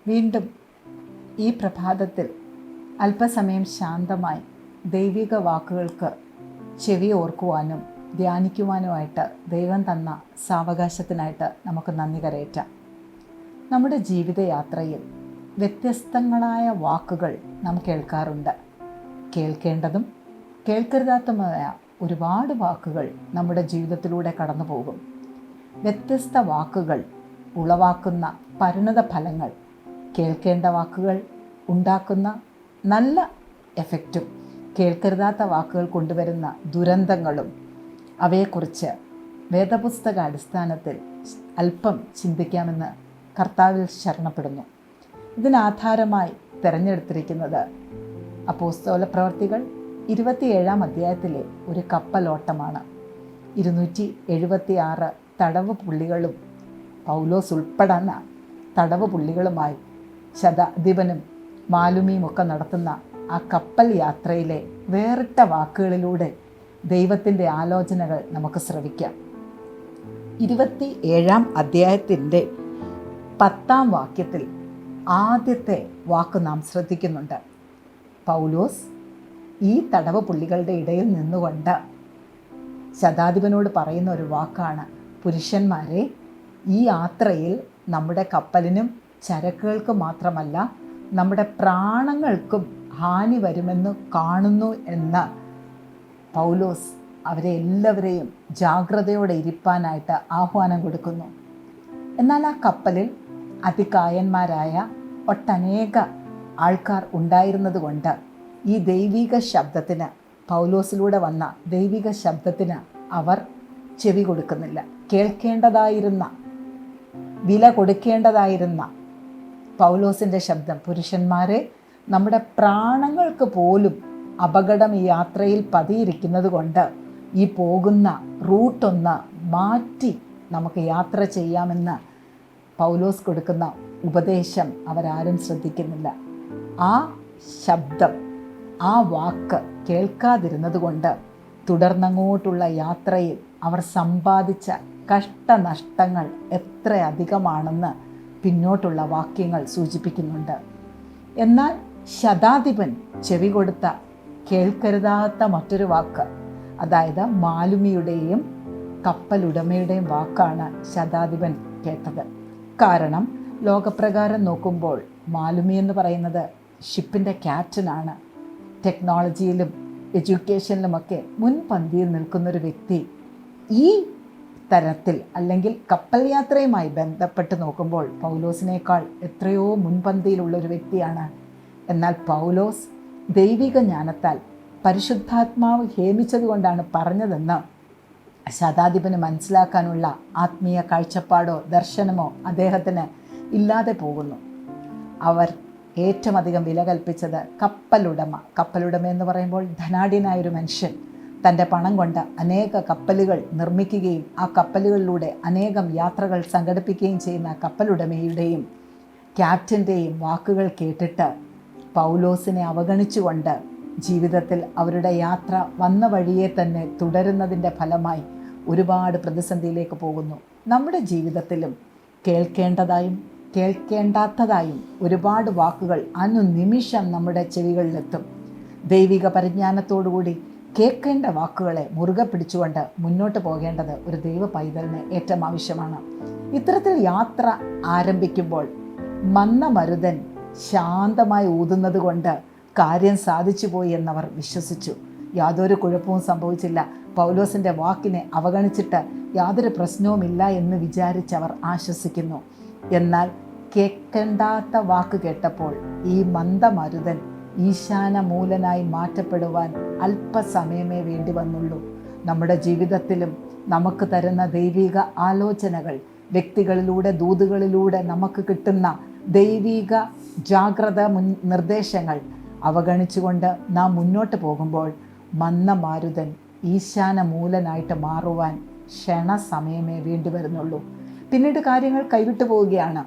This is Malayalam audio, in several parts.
വീണ്ടും ഈ പ്രഭാതത്തിൽ അല്പസമയം ശാന്തമായി ദൈവിക വാക്കുകൾക്ക് ചെവി ഓർക്കുവാനും ധ്യാനിക്കുവാനുമായിട്ട് ദൈവം തന്ന സാവകാശത്തിനായിട്ട് നമുക്ക് നന്ദി കരയറ്റാം. നമ്മുടെ ജീവിതയാത്രയിൽ വ്യത്യസ്തങ്ങളായ വാക്കുകൾ നാം കേൾക്കാറുണ്ട്. കേൾക്കേണ്ടതും കേൾക്കരുതാത്തതുമായ ഒരുപാട് വാക്കുകൾ നമ്മുടെ ജീവിതത്തിലൂടെ കടന്നു പോകും. വ്യത്യസ്ത വാക്കുകൾ ഉളവാക്കുന്ന പരിണത ഫലങ്ങൾ, കേൾക്കേണ്ട വാക്കുകൾ ഉണ്ടാക്കുന്ന നല്ല എഫക്റ്റും കേൾക്കരുതാത്ത വാക്കുകൾ കൊണ്ടുവരുന്ന ദുരന്തങ്ങളും അവയെക്കുറിച്ച് വേദപുസ്തക അടിസ്ഥാനത്തിൽ അല്പം ചിന്തിക്കാമെന്ന് കർത്താവിൽ ശരണപ്പെടുന്നു. ഇതിനാധാരമായി തിരഞ്ഞെടുത്തിരിക്കുന്നത് അപ്പോസ്തല പ്രവർത്തികൾ 27-ാം അധ്യായത്തിലെ ഒരു കപ്പലോട്ടമാണ്. 276 തടവ് പുള്ളികളും പൗലോസ് ഉൾപ്പെടുന്ന തടവ് പുള്ളികളുമായി ശതാധിപനും മാലുമിയുമൊക്കെ നടത്തുന്ന ആ കപ്പൽ യാത്രയിലെ വേറിട്ട വാക്കുകളിലൂടെ ദൈവത്തിൻ്റെ ആലോചനകൾ നമുക്ക് ശ്രവിക്കാം. 27-ാം അധ്യായത്തിൻ്റെ 10-ാം വാക്യത്തിൽ ആദ്യത്തെ വാക്ക് നാം ശ്രദ്ധിക്കുന്നുണ്ട്. പൗലോസ് ഈ തടവ് പുള്ളികളുടെ ഇടയിൽ നിന്നുകൊണ്ട് ശതാധിപനോട് പറയുന്ന ഒരു വാക്കാണ്, പുരുഷന്മാരെ, ഈ യാത്രയിൽ നമ്മുടെ കപ്പലിനും ചരക്കുകൾക്കും മാത്രമല്ല നമ്മുടെ പ്രാണങ്ങൾക്കും ഹാനി വരുമെന്ന് കാണുന്നു എന്ന് പൗലോസ് അവരെ എല്ലാവരെയും ജാഗ്രതയോടെ ഇരിപ്പാനായിട്ട് ആഹ്വാനം കൊടുക്കുന്നു. എന്നാൽ ആ കപ്പലിൽ അതികായന്മാരായ ഒട്ടനേക ആൾക്കാർ ഉണ്ടായിരുന്നത് കൊണ്ട് ഈ ദൈവിക ശബ്ദത്തിന്, പൗലോസിലൂടെ വന്ന ദൈവിക ശബ്ദത്തിന് അവർ ചെവി കൊടുക്കുന്നില്ല. കേൾക്കേണ്ടതായിരുന്ന, വില കൊടുക്കേണ്ടതായിരുന്ന പൗലോസിൻ്റെ ശബ്ദം, പുരുഷന്മാരെ, നമ്മുടെ പ്രാണങ്ങൾക്ക് പോലും അപകടം ഈ യാത്രയിൽ പതിയിരിക്കുന്നത് കൊണ്ട് ഈ പോകുന്ന റൂട്ടൊന്ന് മാറ്റി നമുക്ക് യാത്ര ചെയ്യാമെന്ന് പൗലോസ് കൊടുക്കുന്ന ഉപദേശം അവരാരും ശ്രദ്ധിക്കുന്നില്ല. ആ ശബ്ദം, ആ വാക്ക് കേൾക്കാതിരുന്നത് കൊണ്ട് തുടർന്നങ്ങോട്ടുള്ള യാത്രയിൽ അവർ സമ്പാദിച്ച കഷ്ടനഷ്ടങ്ങൾ എത്ര അധികമാണെന്ന് പിന്നോട്ടുള്ള വാക്യങ്ങൾ സൂചിപ്പിക്കുന്നുണ്ട്. എന്നാൽ ശതാധിപൻ ചെവി കൊടുത്ത കേൾക്കരുതാത്ത മറ്റൊരു വാക്ക്, അതായത് മാലുമിയുടെയും കപ്പലുടമയുടെയും വാക്കാണ് ശതാധിപൻ കേട്ടത്. കാരണം ലോകപ്രകാരം നോക്കുമ്പോൾ മാലുമി എന്ന് പറയുന്നത് ഷിപ്പിൻ്റെ ക്യാപ്റ്റനാണ്. ടെക്നോളജിയിലും എഡ്യൂക്കേഷനിലുമൊക്കെ മുൻപന്തിയിൽ നിൽക്കുന്നൊരു വ്യക്തി ഈ തരത്തിൽ, അല്ലെങ്കിൽ കപ്പൽ യാത്രയുമായി ബന്ധപ്പെട്ട് നോക്കുമ്പോൾ പൗലോസിനേക്കാൾ എത്രയോ മുൻപന്തിയിലുള്ളൊരു വ്യക്തിയാണ്. എന്നാൽ പൗലോസ് ദൈവിക ജ്ഞാനത്താൽ പരിശുദ്ധാത്മാവ് ഹേമിച്ചതുകൊണ്ടാണ് പറഞ്ഞതെന്ന് ശതാധിപന് മനസ്സിലാക്കാനുള്ള ആത്മീയ കാഴ്ചപ്പാടോ ദർശനമോ അദ്ദേഹത്തിന് ഇല്ലാതെ പോകുന്നു. അവർ ഏറ്റവും അധികം വില കൽപ്പിച്ചത് കപ്പലുടമ എന്ന് പറയുമ്പോൾ ധനാഢ്യനായൊരു മനുഷ്യൻ തൻ്റെ പണം കൊണ്ട് അനേക കപ്പലുകൾ നിർമ്മിക്കുകയും ആ കപ്പലുകളിലൂടെ അനേകം യാത്രകൾ സംഘടിപ്പിക്കുകയും ചെയ്യുന്ന കപ്പലുടമയുടെയും ക്യാപ്റ്റൻ്റെയും വാക്കുകൾ കേട്ടിട്ട് പൗലോസിനെ അവഗണിച്ചുകൊണ്ട് ജീവിതത്തിൽ അവരുടെ യാത്ര വന്ന വഴിയെ തന്നെ തുടരുന്നതിൻ്റെ ഫലമായി ഒരുപാട് പ്രതിസന്ധിയിലേക്ക് പോകുന്നു. നമ്മുടെ ജീവിതത്തിലും കേൾക്കേണ്ടതായും കേൾക്കേണ്ടാത്തതായും ഒരുപാട് വാക്കുകൾ അനുനിമിഷം നമ്മുടെ ചെവികളിലെത്തും. ദൈവിക പരിജ്ഞാനത്തോടുകൂടി കേൾക്കേണ്ട വാക്കുകളെ മുറുകെ പിടിച്ചുകൊണ്ട് മുന്നോട്ട് പോകേണ്ടത് ഒരു ദൈവ പൈതലിന് ഏറ്റവും ആവശ്യമാണ്. ഇത്തരത്തിൽ യാത്ര ആരംഭിക്കുമ്പോൾ മന്ദമരുതൻ ശാന്തമായി ഊതുന്നത് കൊണ്ട് കാര്യം സാധിച്ചു പോയി എന്നവർ വിശ്വസിച്ചു. യാതൊരു കുഴപ്പവും സംഭവിച്ചില്ല. പൗലോസിൻ്റെ വാക്കിനെ അവഗണിച്ചിട്ട് യാതൊരു പ്രശ്നവുമില്ല എന്ന് വിചാരിച്ചവർ ആശ്വസിക്കുന്നു. എന്നാൽ കേൾക്കേണ്ടാത്ത വാക്ക് കേട്ടപ്പോൾ ഈ മന്ദമരുതൻ ഈശാനമൂലനായി മാറ്റപ്പെടുവാൻ അല്പസമയമേ വേണ്ടി വന്നുള്ളൂ. നമ്മുടെ ജീവിതത്തിലും നമുക്ക് തരുന്ന ദൈവിക ആലോചനകൾ, വ്യക്തികളിലൂടെ, ദൂതുകളിലൂടെ നമുക്ക് കിട്ടുന്ന ദൈവിക ജാഗ്രത നിർദ്ദേശങ്ങൾ അവഗണിച്ചുകൊണ്ട് നാം മുന്നോട്ട് പോകുമ്പോൾ മന്ദമാരുതൻ ഈശാനമൂലനായിട്ട് മാറുവാൻ ക്ഷണസമയമേ വേണ്ടി വരുന്നുള്ളൂ. പിന്നീട് കാര്യങ്ങൾ കൈവിട്ടു പോവുകയാണ്.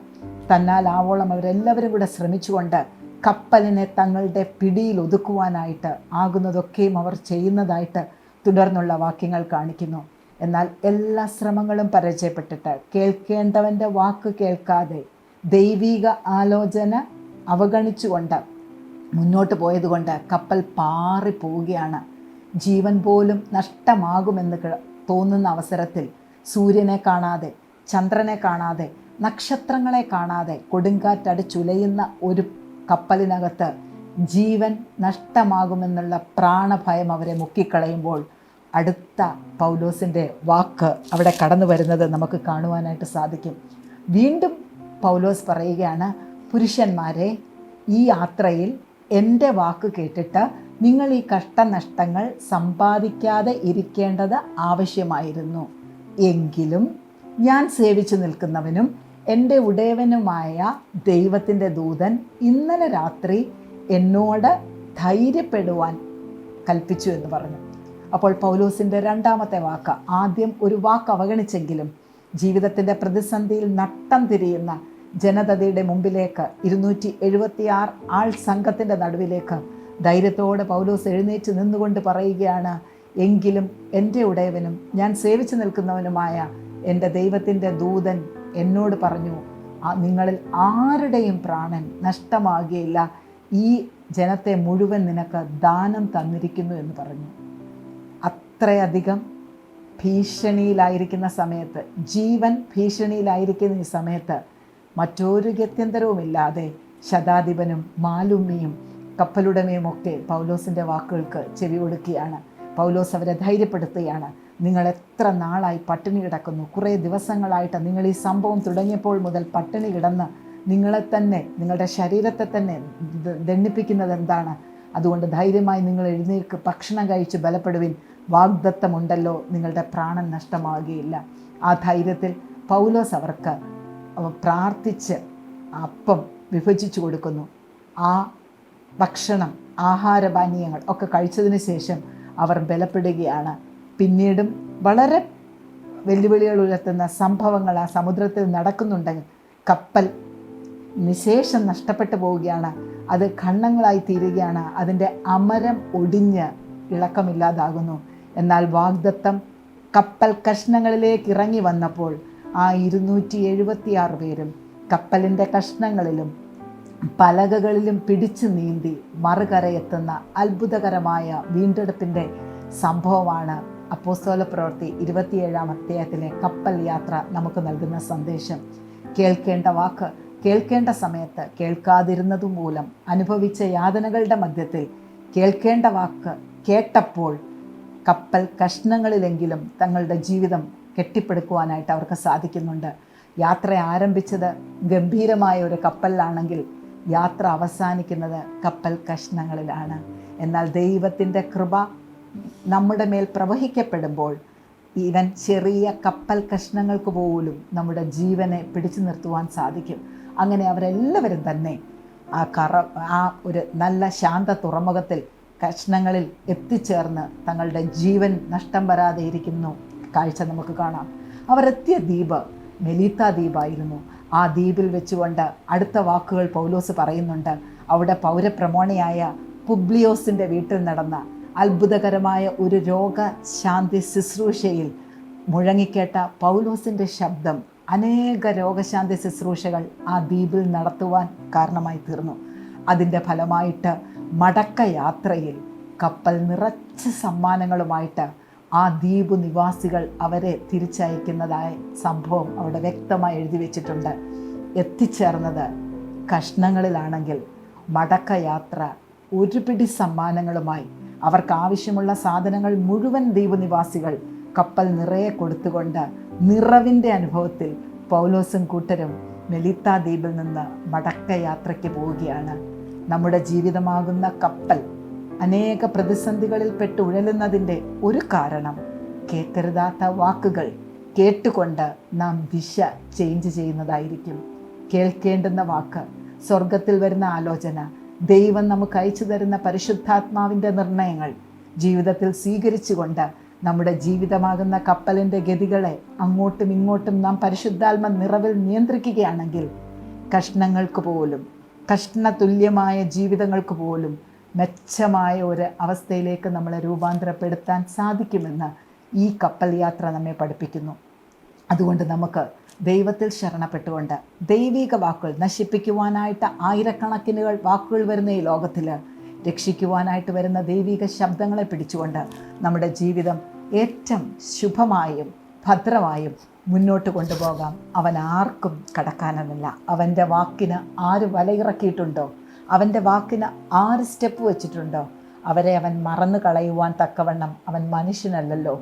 തന്നാൽ ആവോളം അവരെല്ലാവരും കൂടെ ശ്രമിച്ചുകൊണ്ട് കപ്പലിനെ തങ്ങളുടെ പിടിയിൽ ഒതുക്കുവാനായിട്ട് ആകുന്നതൊക്കെയും അവർ ചെയ്യുന്നതായിട്ട് തുടർന്നുള്ള വാക്യങ്ങൾ കാണിക്കുന്നു. എന്നാൽ എല്ലാ ശ്രമങ്ങളും പരാജയപ്പെട്ടിട്ട് കേൾക്കേണ്ടവൻ്റെ വാക്ക് കേൾക്കാതെ ദൈവിക ആലോചന അവഗണിച്ചുകൊണ്ട് മുന്നോട്ട് പോയതുകൊണ്ട് കപ്പൽ പാറിപ്പോവുകയാണ്. ജീവൻ പോലും നഷ്ടമാകുമെന്ന് തോന്നുന്ന അവസരത്തിൽ സൂര്യനെ കാണാതെ, ചന്ദ്രനെ കാണാതെ, നക്ഷത്രങ്ങളെ കാണാതെ കൊടുങ്കാറ്റടിച്ചുലയുന്ന ഒരു കപ്പലിനകത്ത് ജീവൻ നഷ്ടമാകുമെന്നുള്ള പ്രാണഭയം അവരെ മുക്കിക്കളയുമ്പോൾ അടുത്ത പൗലോസിൻ്റെ വാക്ക് അവിടെ കടന്നു വരുന്നത് നമുക്ക് കാണുവാനായിട്ട് സാധിക്കും. വീണ്ടും പൗലോസ് പറയുകയാണ്, പുരുഷന്മാരെ, ഈ യാത്രയിൽ എൻ്റെ വാക്ക് കേട്ടിട്ട് നിങ്ങൾ ഈ കഷ്ടനഷ്ടങ്ങൾ സമ്പാദിക്കാതെ ഇരിക്കേണ്ടത് ആവശ്യമായിരുന്നു. എങ്കിലും ഞാൻ സേവിച്ചു നിൽക്കുന്നവനും എൻ്റെ ഉടയവനുമായ ദൈവത്തിൻ്റെ ദൂതൻ ഇന്നലെ രാത്രി എന്നോട് ധൈര്യപ്പെടുവാൻ കൽപ്പിച്ചു എന്ന് പറഞ്ഞു. അപ്പോൾ പൗലോസിൻ്റെ രണ്ടാമത്തെ വാക്ക്, ആദ്യം ഒരു വാക്ക് അവഗണിച്ചെങ്കിലും ജീവിതത്തിൻ്റെ പ്രതിസന്ധിയിൽ നട്ടം തിരിയുന്ന ജനതയുടെ മുമ്പിലേക്ക് 276 ആൾ സംഘത്തിൻ്റെ നടുവിലേക്ക് ധൈര്യത്തോടെ പൗലോസ് എഴുന്നേറ്റ് നിന്നുകൊണ്ട് പറയുകയാണ്, എങ്കിലും എൻ്റെ ഉടയവനും ഞാൻ സേവിച്ചു നിൽക്കുന്നവനുമായ എൻ്റെ ദൈവത്തിൻ്റെ ദൂതൻ എന്നോട് പറഞ്ഞു, നിങ്ങളിൽ ആരുടെയും പ്രാണൻ നഷ്ടമാകുകയില്ല, ഈ ജനത്തെ മുഴുവൻ നിനക്ക് ദാനം തന്നിരിക്കുന്നു എന്ന് പറഞ്ഞു. അത്രയധികം ഭീഷണിയിലായിരിക്കുന്ന സമയത്ത്, ജീവൻ ഭീഷണിയിലായിരിക്കുന്ന ഈ സമയത്ത് മറ്റൊരു ഗത്യന്തരവുമില്ലാതെ ശതാധിപനും മാലുമ്മിയും കപ്പലുടമയും ഒക്കെ പൗലോസിൻ്റെ വാക്കുകൾക്ക് ചെവി കൊടുക്കുകയാണ്. പൗലോസ് അവരെ ധൈര്യപ്പെടുത്തുകയാണ്. നിങ്ങൾ എത്ര നാളായി പട്ടിണി കിടക്കുന്നു, കുറേ ദിവസങ്ങളായിട്ട് നിങ്ങൾ ഈ സംഭവം തുടങ്ങിയപ്പോൾ മുതൽ പട്ടിണി കിടന്ന് നിങ്ങളെ തന്നെ, നിങ്ങളുടെ ശരീരത്തെ തന്നെ ദണ്ഡിപ്പിക്കുന്നത് എന്താണ്? അതുകൊണ്ട് ധൈര്യമായി നിങ്ങൾ എഴുന്നേൽക്ക്, ഭക്ഷണം കഴിച്ച് ബലപ്പെടുവിൻ, വാഗ്ദത്തമുണ്ടല്ലോ, നിങ്ങളുടെ പ്രാണൻ നഷ്ടമാകുകയില്ല. ആ ധൈര്യത്തിൽ പൗലോസ് അവർക്ക് പ്രാർത്ഥിച്ച് അപ്പം വിഭജിച്ചു കൊടുക്കുന്നു. ആ ഭക്ഷണം, ആഹാരപാനീയങ്ങൾ ഒക്കെ കഴിച്ചതിന് ശേഷം അവർ ബലപ്പെടുകയാണ്. പിന്നീടും വളരെ വെല്ലുവിളികൾ ഉയർത്തുന്ന സംഭവങ്ങൾ ആ സമുദ്രത്തിൽ നടക്കുന്നുണ്ടെങ്കിൽ കപ്പൽ നിശേഷം നഷ്ടപ്പെട്ടു പോവുകയാണ്. അത് ഖണ്ഡങ്ങളായി തീരുകയാണ്. അതിൻ്റെ അമരം ഒടിഞ്ഞ് ഇളക്കമില്ലാതാകുന്നു. എന്നാൽ വാഗ്ദത്തം കപ്പൽ കഷ്ണങ്ങളിലേക്ക് ഇറങ്ങി വന്നപ്പോൾ ആ 276 പേരും കപ്പലിൻ്റെ കഷ്ണങ്ങളിലും പലകകളിലും പിടിച്ചു നീന്തി മറുകരയെത്തുന്ന അത്ഭുതകരമായ വീണ്ടെടുപ്പിൻ്റെ സംഭവമാണ് അപ്പോസ്തല പ്രവൃത്തി 27-ാം അധ്യായത്തിലെ കപ്പൽ യാത്ര നമുക്ക് നൽകുന്ന സന്ദേശം. കേൾക്കേണ്ട വാക്ക് കേൾക്കേണ്ട സമയത്ത് കേൾക്കാതിരുന്നതു മൂലം അനുഭവിച്ച യാതനകളുടെ മധ്യത്തിൽ കേൾക്കേണ്ട വാക്ക് കേട്ടപ്പോൾ കപ്പൽ കഷ്ണങ്ങളിലെങ്കിലും തങ്ങളുടെ ജീവിതം കെട്ടിപ്പടുക്കുവാനായിട്ട് അവർക്ക് സാധിക്കുന്നുണ്ട്. യാത്ര ആരംഭിച്ചത് ഗംഭീരമായ ഒരു കപ്പലിലാണെങ്കിൽ യാത്ര അവസാനിക്കുന്നത് കപ്പൽ കഷ്ണങ്ങളിലാണ്. എന്നാൽ ദൈവത്തിൻ്റെ കൃപ നമ്മുടെ മേൽ പ്രവഹിക്കപ്പെടുമ്പോൾ ഈവൻ ചെറിയ കപ്പൽ കഷ്ണങ്ങൾക്ക് പോലും നമ്മുടെ ജീവനെ പിടിച്ചു നിർത്തുവാൻ സാധിക്കും. അങ്ങനെ അവരെല്ലാവരും തന്നെ ആ ഒരു നല്ല ശാന്ത തുറമുഖത്തിൽ കഷ്ണങ്ങളിൽ എത്തിച്ചേർന്ന് തങ്ങളുടെ ജീവൻ നഷ്ടം വരാതെ ഇരിക്കുന്നു കാഴ്ച നമുക്ക് കാണാം. അവരെത്തിയ ദ്വീപ് മെലീത്ത ദ്വീപായിരുന്നു. ആ ദ്വീപിൽ വെച്ചുകൊണ്ട് അടുത്ത വാക്കുകൾ പൗലോസ് പറയുന്നുണ്ട്. അവിടെ പൗരപ്രമോണിയായ പുബ്ലിയോസിൻ്റെ വീട്ടിൽ നടന്ന അത്ഭുതകരമായ ഒരു രോഗശാന്തി ശുശ്രൂഷയിൽ മുഴങ്ങിക്കേട്ട പൗലോസിൻ്റെ ശബ്ദം അനേക രോഗശാന്തി ശുശ്രൂഷകൾ ആ ദ്വീപിൽ നടത്തുവാൻ കാരണമായി തീർന്നു. അതിൻ്റെ ഫലമായിട്ട് മടക്ക യാത്രയിൽ കപ്പൽ നിറച്ച സമ്മാനങ്ങളുമായിട്ട് ആ ദ്വീപ് നിവാസികൾ അവരെ തിരിച്ചയക്കുന്നതായ സംഭവം അവിടെ വ്യക്തമായി എഴുതി വച്ചിട്ടുണ്ട്. എത്തിച്ചേർന്നത് കഷ്ണങ്ങളിലാണെങ്കിൽ മടക്ക യാത്ര ഒരു പിടി സമ്മാനങ്ങളുമായി അവർക്ക് ആവശ്യമുള്ള സാധനങ്ങൾ മുഴുവൻ ദ്വീപ് നിവാസികൾ കപ്പൽ നിറയെ കൊടുത്തുകൊണ്ട് നിറവിൻ്റെ അനുഭവത്തിൽ പൗലോസും കൂട്ടരും മെലീത്ത ദ്വീപിൽ നിന്ന് മടക്ക യാത്രയ്ക്ക് പോവുകയാണ്. നമ്മുടെ ജീവിതമാകുന്ന കപ്പൽ അനേക പ്രതിസന്ധികളിൽ പെട്ട് ഉഴലുന്നതിൻ്റെ ഒരു കാരണം കേൾക്കരുതാത്ത വാക്കുകൾ കേട്ടുകൊണ്ട് നാം ദിശ ചേഞ്ച് ചെയ്യുന്നതായിരിക്കും. കേൾക്കേണ്ടുന്ന വാക്ക്, സ്വർഗത്തിൽ വരുന്ന ആലോചന, ദൈവം നമുക്ക് അയച്ചു തരുന്ന പരിശുദ്ധാത്മാവിൻ്റെ നിർണയങ്ങൾ ജീവിതത്തിൽ സ്വീകരിച്ചുകൊണ്ട് നമ്മുടെ ജീവിതമാകുന്ന കപ്പലിൻ്റെ ഗതികളെ അങ്ങോട്ടും ഇങ്ങോട്ടും നാം പരിശുദ്ധാത്മ നിറവിൽ നിയന്ത്രിക്കുകയാണെങ്കിൽ കഷ്ണങ്ങൾക്ക് പോലും, കഷ്ണതുല്യമായ ജീവിതങ്ങൾക്ക് പോലും മെച്ചമായ ഒരു അവസ്ഥയിലേക്ക് നമ്മളെ രൂപാന്തരപ്പെടുത്താൻ സാധിക്കുമെന്ന് ഈ കപ്പൽ യാത്ര നമ്മെ പഠിപ്പിക്കുന്നു. അതുകൊണ്ട് നമുക്ക് ദൈവത്തിൽ ശരണപ്പെട്ടുകൊണ്ട് ദൈവിക വാക്കുകൾ, നശിപ്പിക്കുവാനായിട്ട് ആയിരക്കണക്കിന് വാക്കുകൾ വരുന്ന ഈ ലോകത്തിൽ രക്ഷിക്കുവാനായിട്ട് വരുന്ന ദൈവിക ശബ്ദങ്ങളെ പിടിച്ചുകൊണ്ട് നമ്മുടെ ജീവിതം ഏറ്റവും ശുഭമായും ഭദ്രമായും മുന്നോട്ട് കൊണ്ടുപോകാം. അവൻ ആർക്കും കടക്കാനല്ല. അവൻ്റെ വാക്കിന് ആര് വലയിറക്കിയിട്ടുണ്ടോ, അവൻ്റെ വാക്കിന് ആര് സ്റ്റെപ്പ് വെച്ചിട്ടുണ്ടോ, അവരെ അവൻ മറന്നു കളയുവാൻ തക്കവണ്ണം അവൻ മനുഷ്യനല്ലല്ലോ,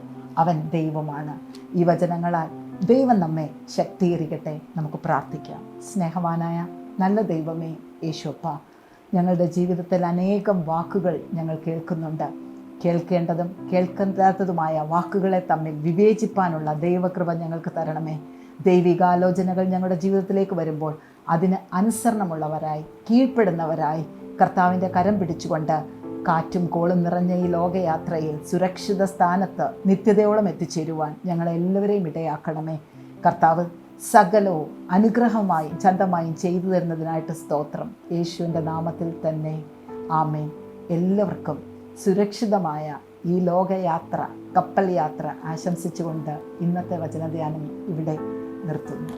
അവൻ ദൈവമാണ്. ഈ വചനങ്ങളാൽ ദൈവം നമ്മെ ശക്തീകരിക്കട്ടെ. നമുക്ക് പ്രാർത്ഥിക്കാം. സ്നേഹവാനായ നല്ല ദൈവമേ യേശുപ്പ, ഞങ്ങളുടെ ജീവിതത്തിൽ അനേകം വാക്കുകൾ ഞങ്ങൾ കേൾക്കുന്നുണ്ട്. കേൾക്കേണ്ടതും കേൾക്കാത്തതുമായ വാക്കുകളെ തമ്മിൽ വിവേചിപ്പാനുള്ള ദൈവകൃപ ഞങ്ങൾക്ക് തരണമേ. ദൈവികാലോചനകൾ ഞങ്ങളുടെ ജീവിതത്തിലേക്ക് വരുമ്പോൾ അതിന് അനുസരണമുള്ളവരായി, കീഴ്പ്പെടുന്നവരായി, കർത്താവിൻ്റെ കരം പിടിച്ചുകൊണ്ട് കാറ്റും കോളും നിറഞ്ഞ ഈ ലോകയാത്രയിൽ സുരക്ഷിത സ്ഥാനത്ത് നിത്യതയോളം എത്തിച്ചേരുവാൻ ഞങ്ങളെല്ലാവരെയും ഇടയാക്കണമേ. കർത്താവ് സകലവും അനുഗ്രഹമായും ചന്തമായും ചെയ്തു തരുന്നതിനായിട്ട് സ്തോത്രം. യേശുവിൻ്റെ നാമത്തിൽ തന്നെ ആമേൻ. എല്ലാവർക്കും സുരക്ഷിതമായ ഈ ലോകയാത്ര, കപ്പൽ യാത്ര ആശംസിച്ചുകൊണ്ട് ഇന്നത്തെ വചനധ്യാനം ഇവിടെ നിർത്തുന്നു.